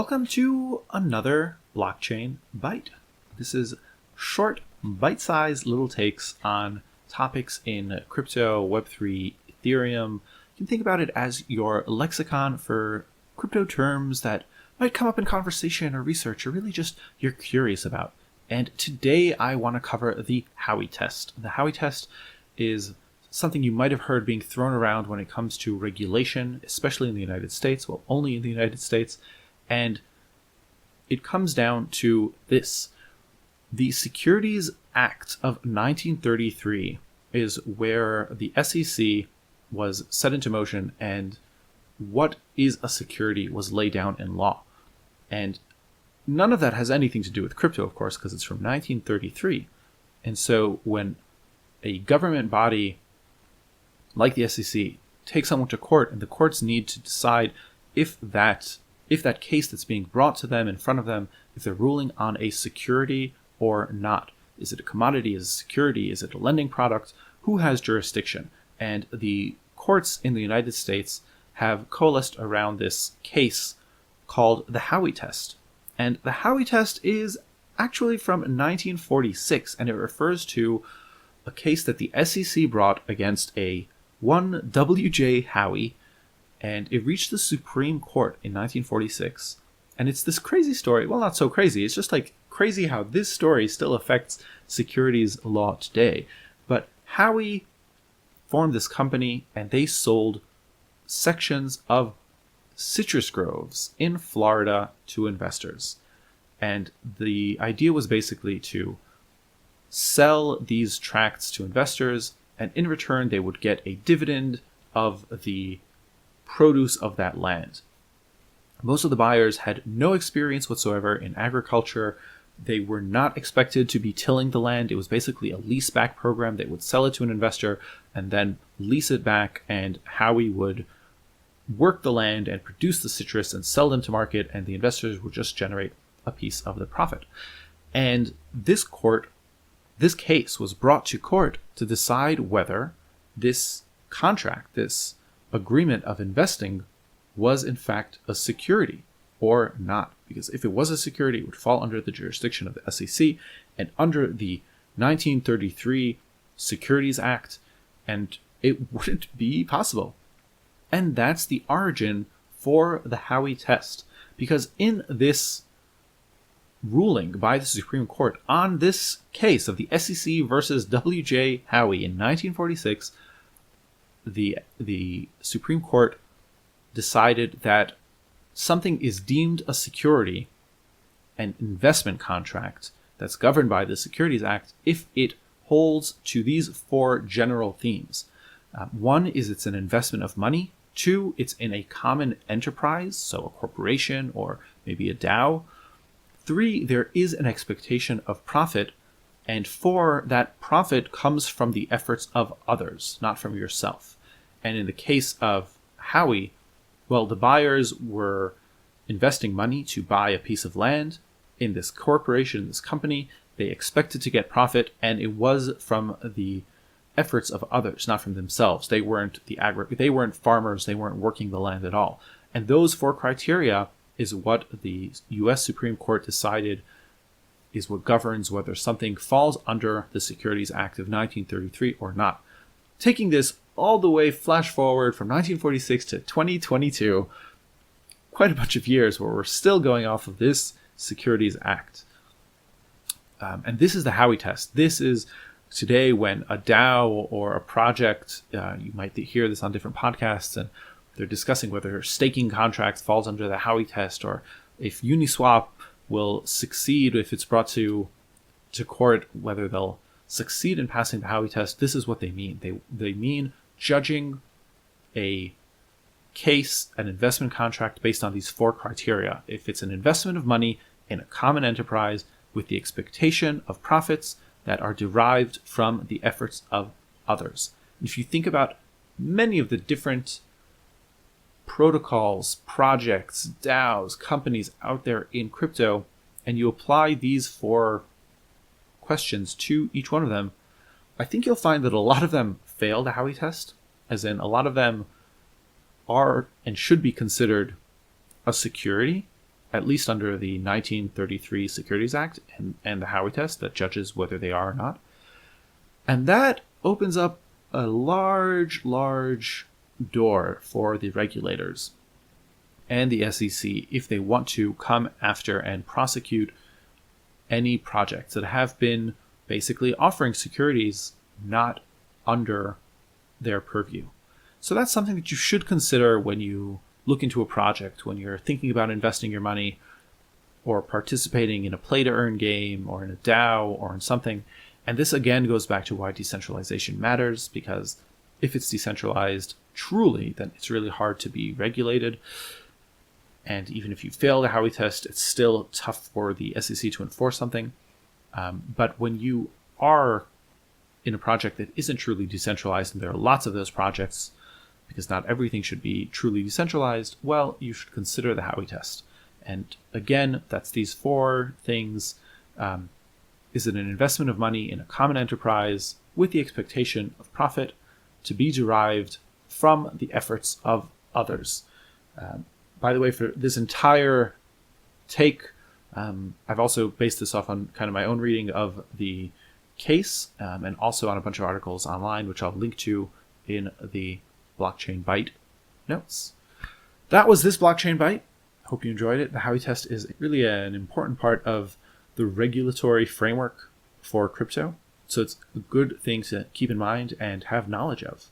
Welcome to another Blockchain Bite. This is short, bite-sized little takes on topics in crypto, Web3, Ethereum. You can think about it as your lexicon for crypto terms that might come up in conversation or research or really just you're curious about. And today I want to cover the Howey Test. The Howey Test is something you might have heard being thrown around when it comes to regulation, especially in the United States, well, only in the United States. And it comes down to this. The Securities Act of 1933 is where the SEC was set into motion, and what is a security was laid down in law. And none of that has anything to do with crypto, of course, because it's from 1933. And so when a government body like the SEC takes someone to court, and the courts need to decide if that case that's being brought to them in front of them, if they're ruling on a security or not. Is it a commodity? Is it a security? Is it a lending product? Who has jurisdiction? And the courts in the United States have coalesced around this case called the Howey Test. And the Howey Test is actually from 1946, and it refers to a case that the SEC brought against a one W.J. Howey, and it reached the Supreme Court in 1946. And it's this crazy story. Well, not so crazy. It's just like crazy how this story still affects securities law today. But Howey formed this company, and they sold sections of citrus groves in Florida to investors. And the idea was basically to sell these tracts to investors, and in return they would get a dividend of the produce of that land. Most of the buyers had no experience whatsoever in agriculture. They were not expected to be tilling the land. It was basically a lease-back program. They would sell it to an investor and then lease it back, and Howey would work the land and produce the citrus and sell them to market, and the investors would just generate a piece of the profit. And this case was brought to court to decide whether this contract, this agreement of investing, was in fact a security or not. Because if it was a security, it would fall under the jurisdiction of the SEC and under the 1933 Securities Act, and it wouldn't be possible. And that's the origin for the Howey Test. Because in this ruling by the Supreme Court on this case of the SEC versus W.J. Howey in 1946, the Supreme Court decided that something is deemed a security, an investment contract that's governed by the Securities Act, if it holds to these four general themes. One is it's an investment of money. Two, it's in a common enterprise, so a corporation or maybe a DAO. Three, there is an expectation of profit. And four, that profit comes from the efforts of others, not from yourself. And in the case of Howey, well, the buyers were investing money to buy a piece of land in this corporation, this company. They expected to get profit, and it was from the efforts of others, not from themselves. They weren't they weren't farmers. They weren't working the land at all. And those four criteria is what the U.S. Supreme Court decided is what governs whether something falls under the Securities Act of 1933 or not. Taking this all the way flash forward from 1946 to 2022, quite a bunch of years where we're still going off of this Securities Act. And this is the Howey Test. This is today when a DAO or a project, you might hear this on different podcasts, and they're discussing whether staking contracts falls under the Howey Test, or if Uniswap will succeed if it's brought to court, whether they'll succeed in passing the Howey Test. This is what they mean. They mean judging a case, an investment contract, based on these four criteria. If it's an investment of money in a common enterprise with the expectation of profits that are derived from the efforts of others. If you think about many of the different protocols, projects, DAOs, companies out there in crypto, and you apply these four questions to each one of them, I think you'll find that a lot of them fail the Howey Test, as in a lot of them are and should be considered a security, at least under the 1933 Securities Act and the Howey Test that judges whether they are or not. And that opens up a large, large door for the regulators and the SEC if they want to come after and prosecute any projects that have been basically offering securities not under their purview. So that's something that you should consider when you look into a project, when you're thinking about investing your money or participating in a play-to-earn game or in a DAO or in something. And this again goes back to why decentralization matters, because if it's decentralized truly, then it's really hard to be regulated. And even if you fail the Howey Test, it's still tough for the SEC to enforce something. But when you are in a project that isn't truly decentralized, and there are lots of those projects, because not everything should be truly decentralized, well, you should consider the Howey Test. And again, that's these four things. Is it an investment of money in a common enterprise with the expectation of profit to be derived from the efforts of others? By the way, for this entire take, I've also based this off on kind of my own reading of the case, and also on a bunch of articles online, which I'll link to in the Blockchain Byte notes. That was this Blockchain Byte. Hope you enjoyed it. The Howey Test is really an important part of the regulatory framework for crypto, so it's a good thing to keep in mind and have knowledge of.